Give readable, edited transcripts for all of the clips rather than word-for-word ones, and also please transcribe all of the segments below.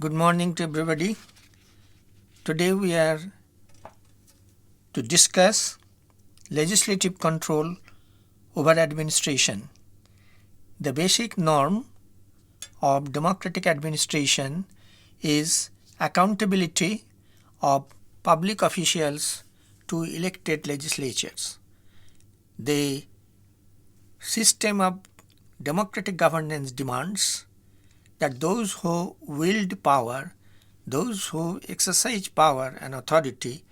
Good morning to everybody. Today we are to discuss legislative control over administration. The basic norm of democratic administration is accountability of public officials to elected legislatures. The system of democratic governance demands that those who wield power, those who exercise power and authority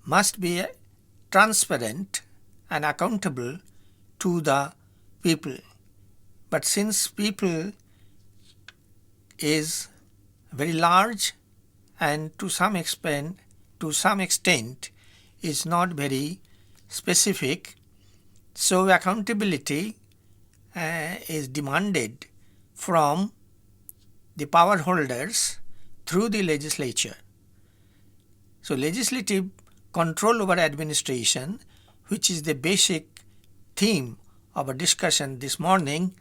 must be transparent and accountable to the people. But since people is very large and to some extent is not very specific, so accountability is demanded from the power holders through the legislature. So legislative control over administration, which is the basic theme of our discussion this morning,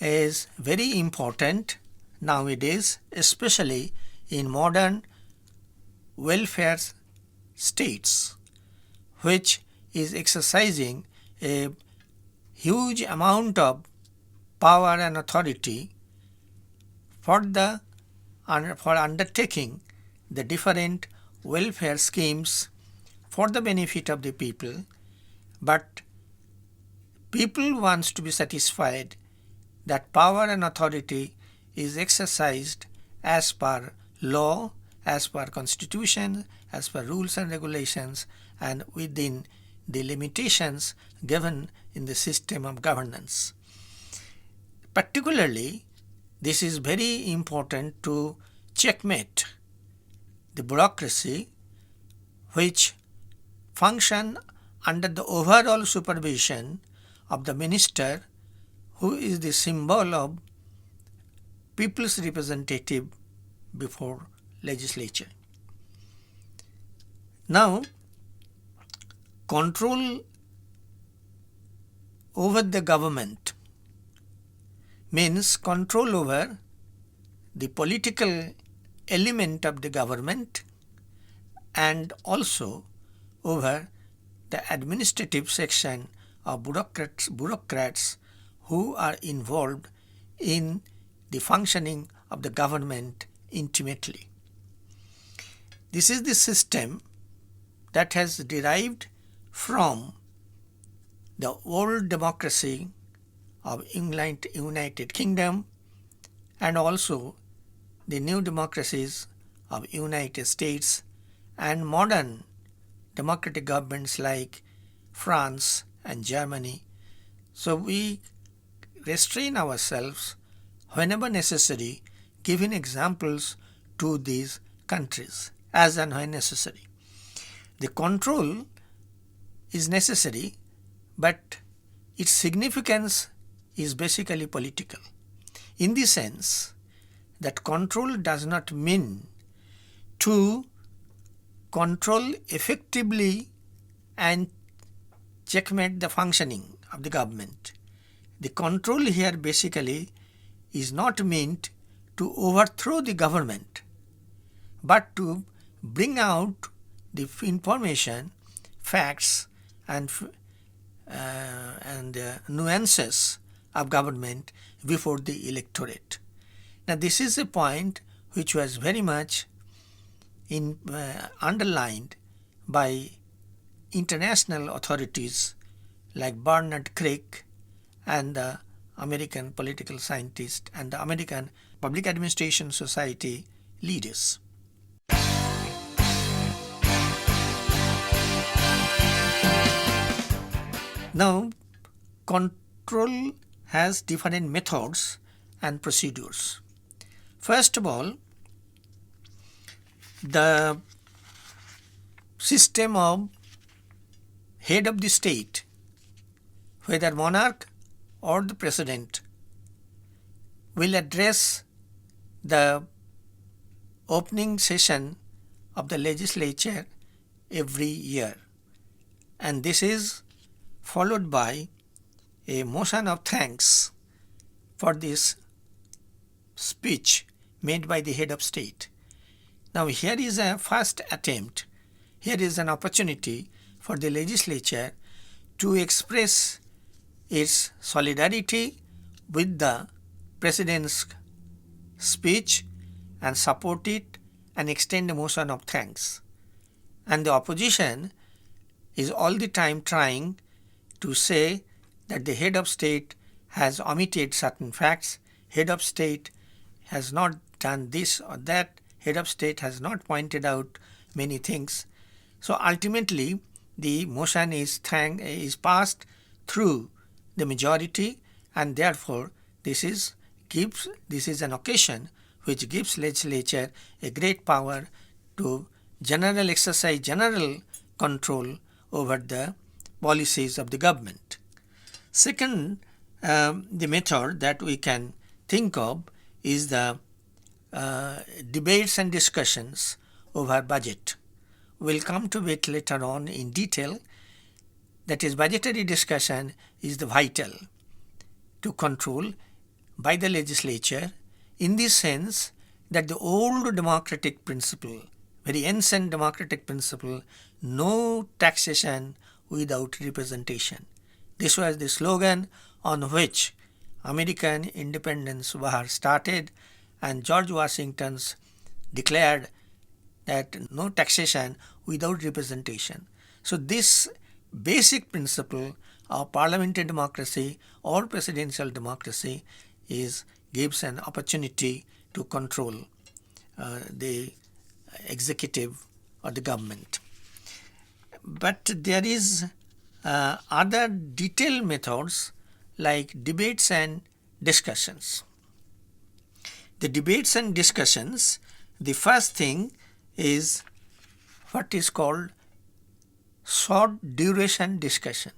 is very important nowadays, especially in modern welfare states, which is exercising a huge amount of power and authority for undertaking the different welfare schemes for the benefit of the people, but people wants to be satisfied that power and authority is exercised as per law, as per constitution, as per rules and regulations, and within the limitations given in the system of governance. Particularly, this is very important to checkmate the bureaucracy which function under the overall supervision of the minister, who is the symbol of people's representative before legislature. Now, control over the government means control over the political element of the government and also over the administrative section of bureaucrats who are involved in the functioning of the government intimately. This is the system that has derived from the old democracy of England, United Kingdom, and also the new democracies of United States and modern democratic governments like France and Germany. So we restrain ourselves whenever necessary, giving examples to these countries as and when necessary. The control is necessary, but its significance is basically political, in the sense that control does not mean to control effectively and checkmate the functioning of the government. The control here basically is not meant to overthrow the government, but to bring out the information, facts, and nuances of government before the electorate. Now this is a point which was very much underlined by international authorities like Bernard Crick and the American political scientist and the American Public Administration Society leaders. Now, control has different methods and procedures. First of all, the system of head of the state, whether monarch or the president, will address the opening session of the legislature every year, and this is followed by a motion of thanks for this speech made by the head of state. Now here is a first attempt. Here is an opportunity for the legislature to express its solidarity with the president's speech and support it and extend a motion of thanks. And the opposition is all the time trying to say that the head of state has omitted certain facts, head of state has not done this or that, head of state has not pointed out many things. So ultimately the motion is passed through the majority, and therefore this is an occasion which gives legislature a great power to exercise general control over the policies of the government. Second, the method that we can think of is the debates and discussions over budget. We'll come to it later on in detail. That is, budgetary discussion is the vital to control by the legislature, in the sense that the old democratic principle, very ancient democratic principle, no taxation without representation. This was the slogan on which American independence war started, and George Washington declared that no taxation without representation. So this basic principle of parliamentary democracy or presidential democracy gives an opportunity to control the executive or the government. But there is other detailed methods like debates and discussions. The debates and discussions, the first thing is what is called short duration discussion.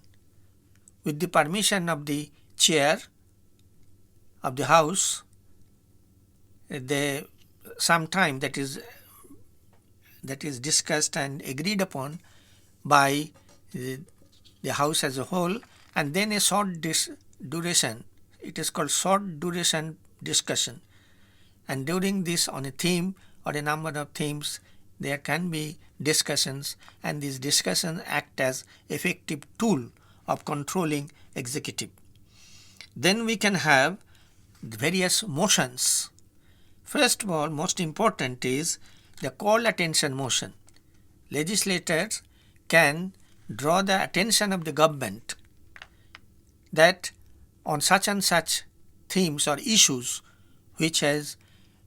With the permission of the chair of the house, some time that is discussed and agreed upon by the house as a whole, and then a short duration, it is called short duration discussion, and during this on a theme or a number of themes there can be discussions, and these discussions act as effective tool of controlling executive. Then we can have various motions. First of all, most important is the call attention motion. Legislators can draw the attention of the government that on such and such themes or issues which is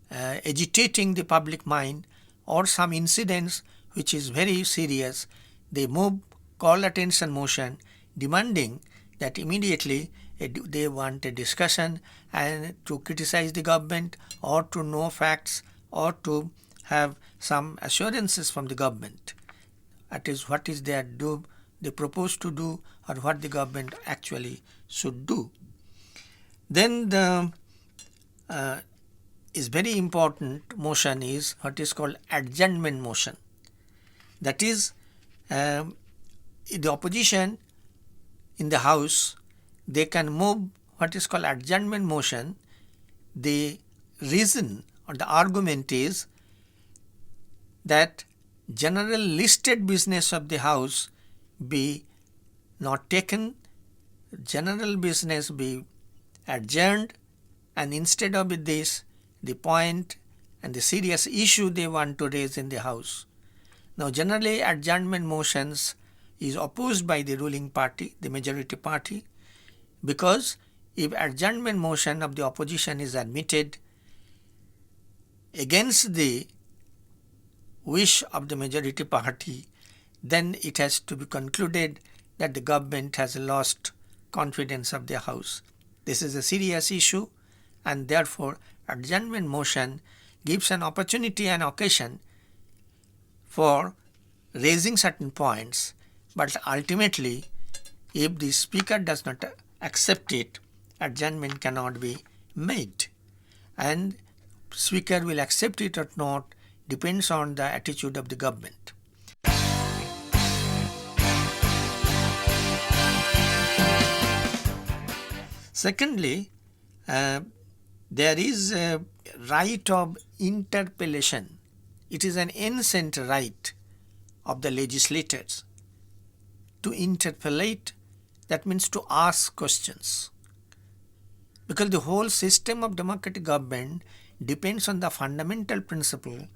agitating the public mind, or some incidents which is very serious, they call attention motion demanding that immediately they want a discussion and to criticize the government or to know facts or to have some assurances from the government. That is, what is they propose to do or what the government actually should do. Then the is very important motion is what is called adjournment motion. That is, the opposition in the house, they can move what is called adjournment motion. The reason or the argument is that general listed business of the house be not taken, general business be adjourned, and instead of this, the point and the serious issue they want to raise in the house. Now generally adjournment motions is opposed by the ruling party, the majority party, because if adjournment motion of the opposition is admitted against the wish of the majority party, then it has to be concluded that the government has lost confidence of the house. This is a serious issue, and therefore adjournment motion gives an opportunity and occasion for raising certain points, but ultimately if the speaker does not accept it, adjournment cannot be made, and speaker will accept it or not depends on the attitude of the government. Secondly, there is a right of interpellation. It is an ancient right of the legislators to interpellate, that means to ask questions. Because the whole system of democratic government depends on the fundamental principle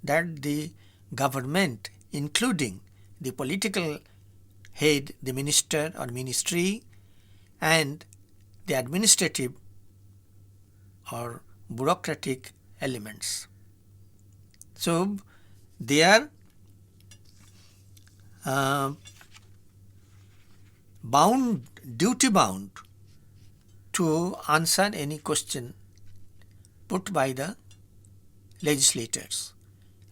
that the government, including the political head, the minister or ministry, and the administrative or bureaucratic elements. So they are duty bound to answer any question put by the legislators.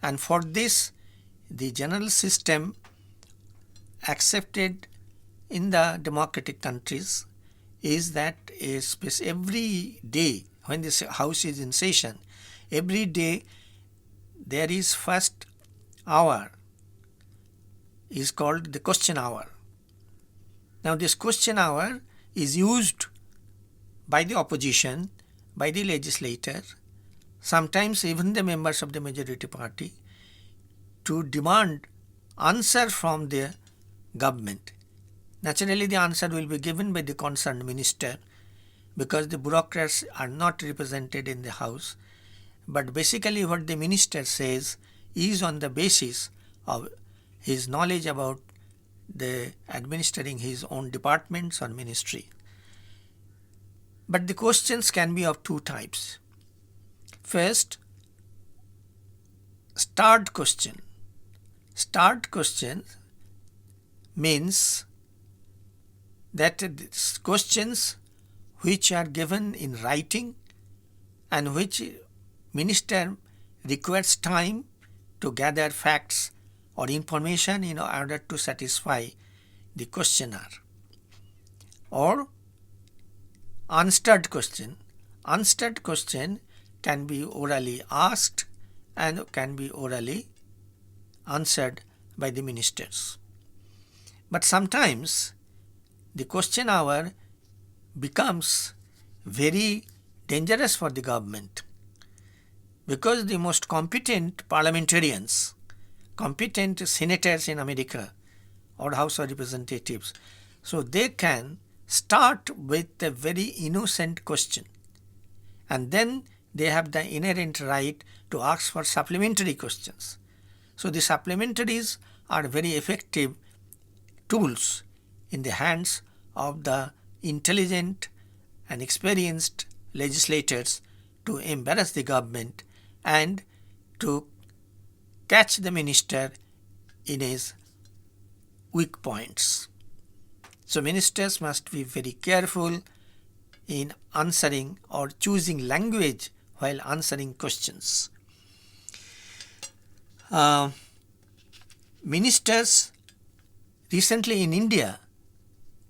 And for this, the general system accepted in the democratic countries is that every day when this house is in session, every day there is first hour is called the question hour. Now this question hour is used by the opposition, by the legislator, sometimes even the members of the majority party, to demand answer from the government. Naturally, the answer will be given by the concerned minister because the bureaucrats are not represented in the house. But basically what the minister says is on the basis of his knowledge about the administering his own departments or ministry. But the questions can be of two types. First, start question. Start question means that questions which are given in writing and which minister requires time to gather facts or information in order to satisfy the questioner. Or unstarred question. Unstarred question can be orally asked and can be orally answered by the ministers. But sometimes the question hour becomes very dangerous for the government because the most competent parliamentarians, competent senators in America or House of Representatives, so they can start with a very innocent question and then they have the inherent right to ask for supplementary questions. So the supplementaries are very effective tools in the hands of the intelligent and experienced legislators to embarrass the government and to catch the minister in his weak points. So ministers must be very careful in answering or choosing language while answering questions. Ministers recently in India,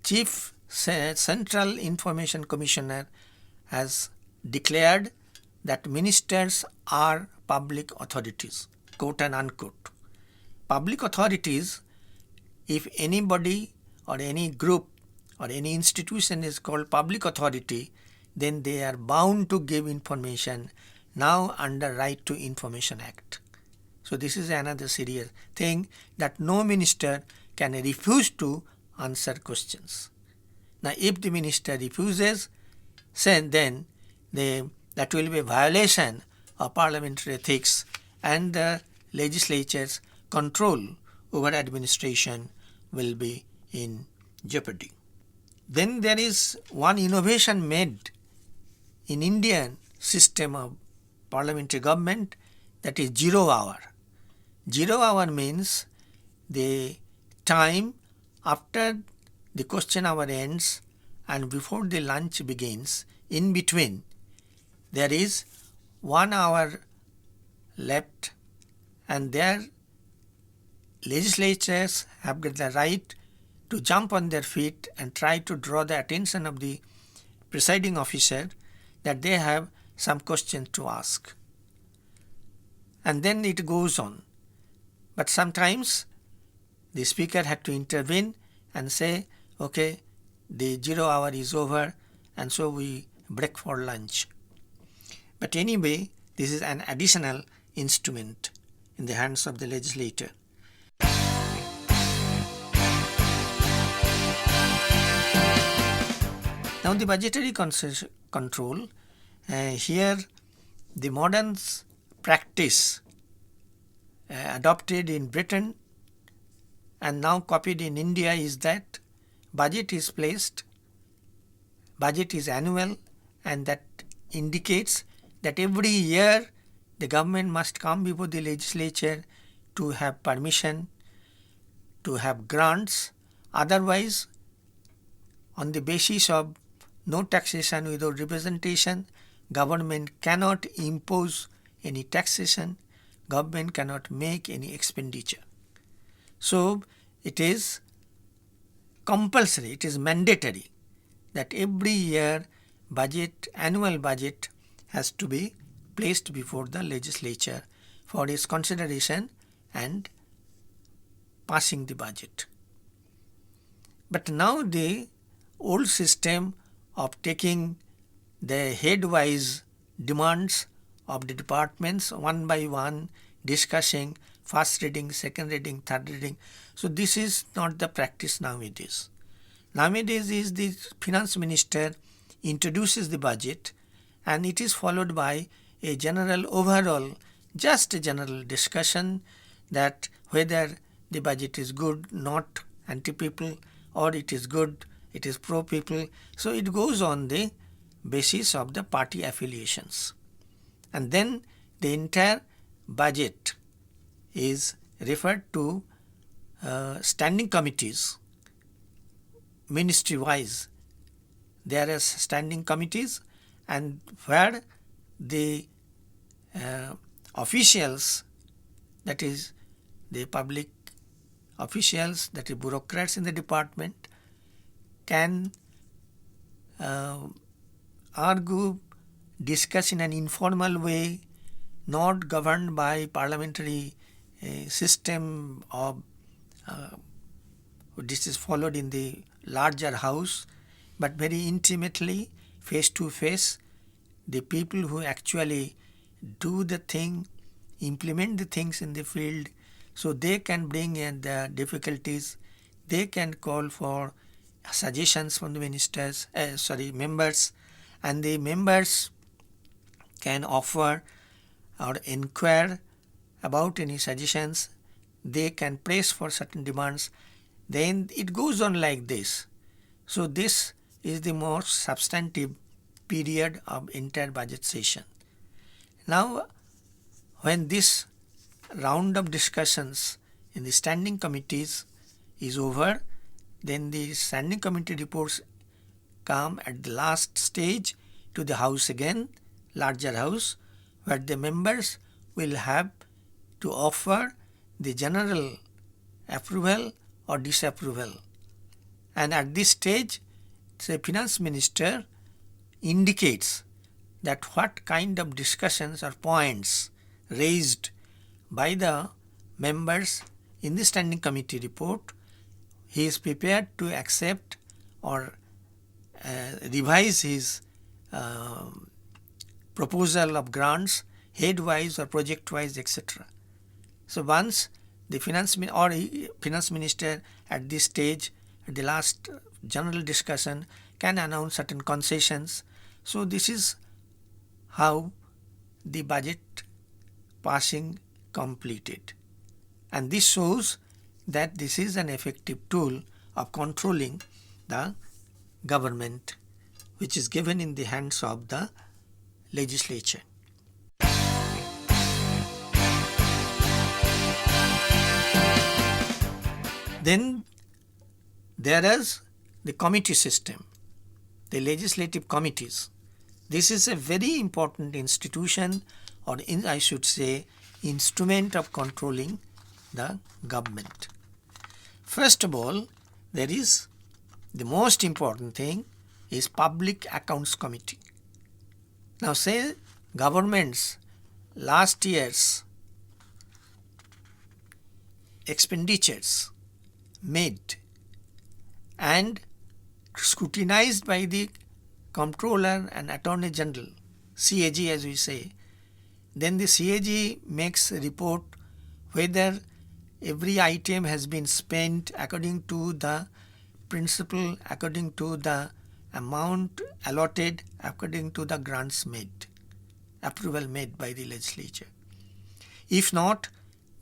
Chief Central Information Commissioner has declared that ministers are public authorities, quote and unquote. Public authorities, if anybody or any group or any institution is called public authority, then they are bound to give information now under Right to Information Act. So this is another serious thing that no minister can refuse to answer questions. Now if the minister refuses, then that will be a violation of parliamentary ethics and the legislature's control over administration will be in jeopardy. Then there is one innovation made in Indian system of parliamentary government, that is 0 hour. 0 hour means the time after the question hour ends and before the lunch begins, in between there is 1 hour left and their legislatures have got the right to jump on their feet and try to draw the attention of the presiding officer that they have some questions to ask. And then it goes on. But sometimes the speaker had to intervene and say, okay, the 0 hour is over and so we break for lunch. But anyway, this is an additional instrument in the hands of the legislator. Now the budgetary control, here the modern practice adopted in Britain and now copied in India is that budget is annual, and that indicates that every year the government must come before the legislature to have permission, to have grants. Otherwise, on the basis of no taxation without representation, government cannot impose any taxation, government cannot make any expenditure. So it is compulsory, it is mandatory that every year annual budget has to be placed before the legislature for its consideration and passing the budget. But now the old system of taking the headwise demands of the departments one by one, discussing first reading, second reading, third reading. So this is not the practice nowadays. Nowadays is the finance minister introduces the budget and it is followed by a general overall, just a general discussion that whether the budget is good, not anti-people, or it is good, it is pro-people. So it goes on the basis of the party affiliations. And then the entire budget is referred to standing committees, ministry-wise. There are standing committees, and where the officials, that is the public officials, that is bureaucrats in the department, can argue, discuss in an informal way, not governed by parliamentary system of this is followed in the larger house, but very intimately, face to face, the people who actually do the thing, implement the things in the field, so they can bring in the difficulties, they can call for suggestions from the members, and the members can offer or inquire about any suggestions, they can press for certain demands, then it goes on like this. So this is the most substantive period of entire budget session. Now, when this round of discussions in the standing committees is over, then the standing committee reports come at the last stage to the house again, larger house, where the members will have to offer the general approval or disapproval. And at this stage, the finance minister indicates that what kind of discussions or points raised by the members in the standing committee report he is prepared to accept or revise his proposal of grants head-wise or project-wise, etc. So once the finance minister at this stage, at the last general discussion, can announce certain concessions. So this is how the budget passing completed. And this shows that this is an effective tool of controlling the government, which is given in the hands of the legislature. Then there is the committee system, the legislative committees. This is a very important institution, or I should say instrument of controlling the government. First of all, there is the most important thing is Public Accounts Committee. Now say government's last year's expenditures made and scrutinized by the Comptroller and Attorney General CAG as we say. Then the CAG makes a report whether every item has been spent according to the principle, according to the amount allotted, according to the grants made, approval made by the legislature. If not,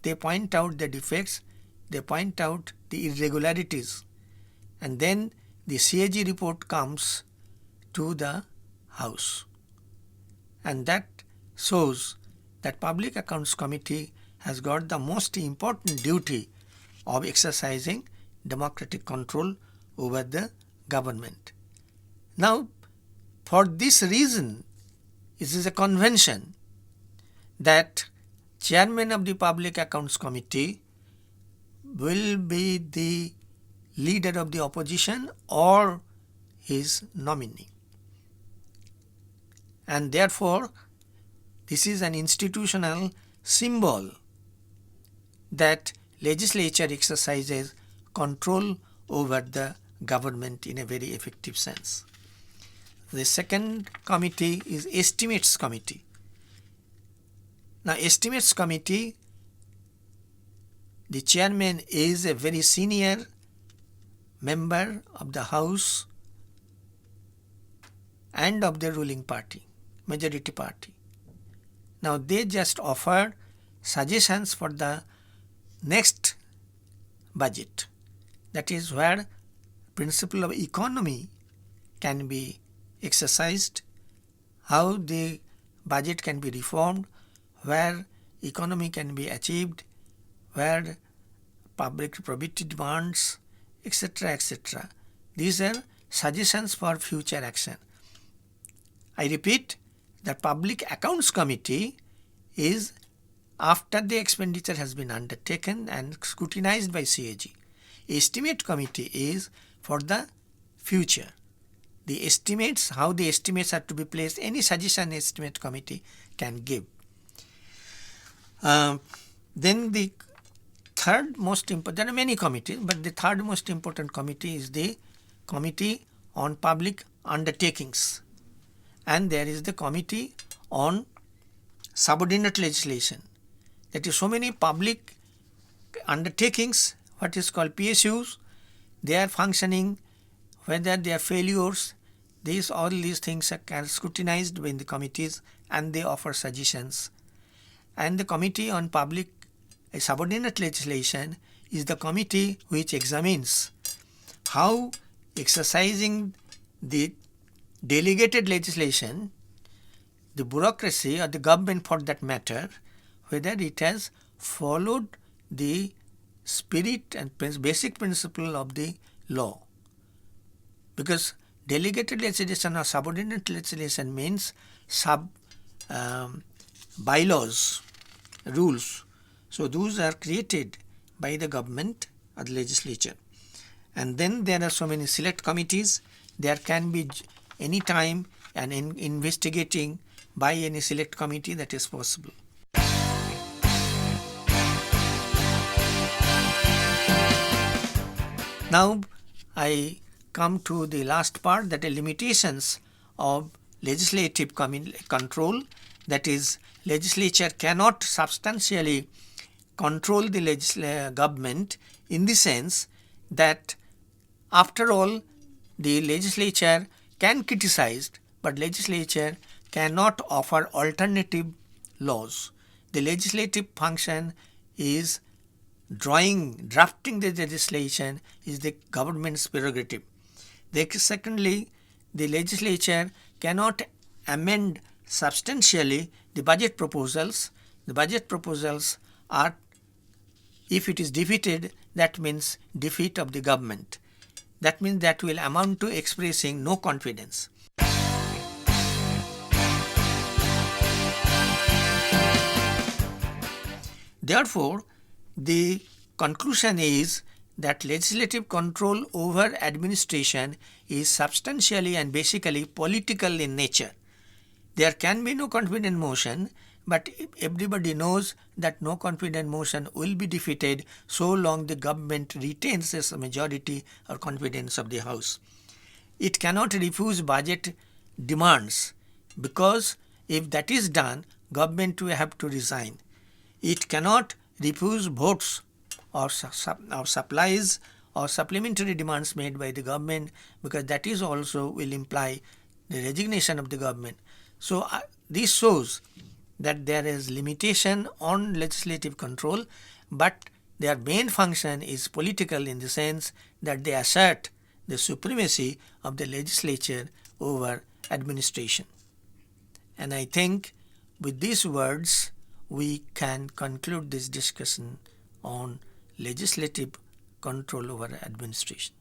they point out the defects, they point out the irregularities, and then the CAG report comes to the House. And that shows that Public Accounts Committee has got the most important duty of exercising democratic control over the government. Now, for this reason, it is a convention that Chairman of the Public Accounts Committee will be the leader of the opposition or his nominee. And therefore, this is an institutional symbol that legislature exercises control over the government in a very effective sense. The second committee is Estimates Committee. Now, Estimates Committee, the chairman is a very senior member of the House and of the ruling party, majority party. Now, they just offer suggestions for the next budget. That is where principle of economy can be exercised, how the budget can be reformed, where economy can be achieved, where public probity demands, etc., etc. These are suggestions for future action. I repeat, the Public Accounts Committee is after the expenditure has been undertaken and scrutinized by CAG. Estimate Committee is for the future. The estimates, how the estimates are to be placed, any suggestion Estimate Committee can give. Then the third most important, there are many committees, but the third most important committee is the Committee on Public Undertakings. And there is the Committee on Subordinate Legislation. That is, so many public undertakings, what is called PSUs, they are functioning, whether they are failures, all these things are scrutinized in the committees and they offer suggestions. And the Committee on Public Subordinate Legislation is the committee which examines how exercising the delegated legislation, the bureaucracy or the government for that matter, whether it has followed the spirit and basic principle of the law. Because delegated legislation or subordinate legislation means bylaws, rules. So those are created by the government or the legislature. And then there are so many select committees. There can be any time an investigating by any select committee that is possible. Now I come to the last part, that are limitations of legislative control. That is, legislature cannot substantially control the government in the sense that after all the legislature can criticize, but legislature cannot offer alternative laws. The legislative function is drafting the legislation is the government's prerogative. Secondly, the legislature cannot amend substantially the budget proposals. The budget proposals are, if it is defeated, that means defeat of the government. That means that will amount to expressing no confidence. Therefore, the conclusion is that legislative control over administration is substantially and basically political in nature. There can be no confidence motion, but everybody knows that no confidence motion will be defeated so long the government retains a majority or confidence of the House. It cannot refuse budget demands because If that is done, government will have to resign. It cannot refuse votes or supplies or supplementary demands made by the government, because that is also will imply the resignation of the government. So this shows that there is limitation on legislative control, but their main function is political in the sense that they assert the supremacy of the legislature over administration. And I think with these words we can conclude this discussion on legislative control over administration.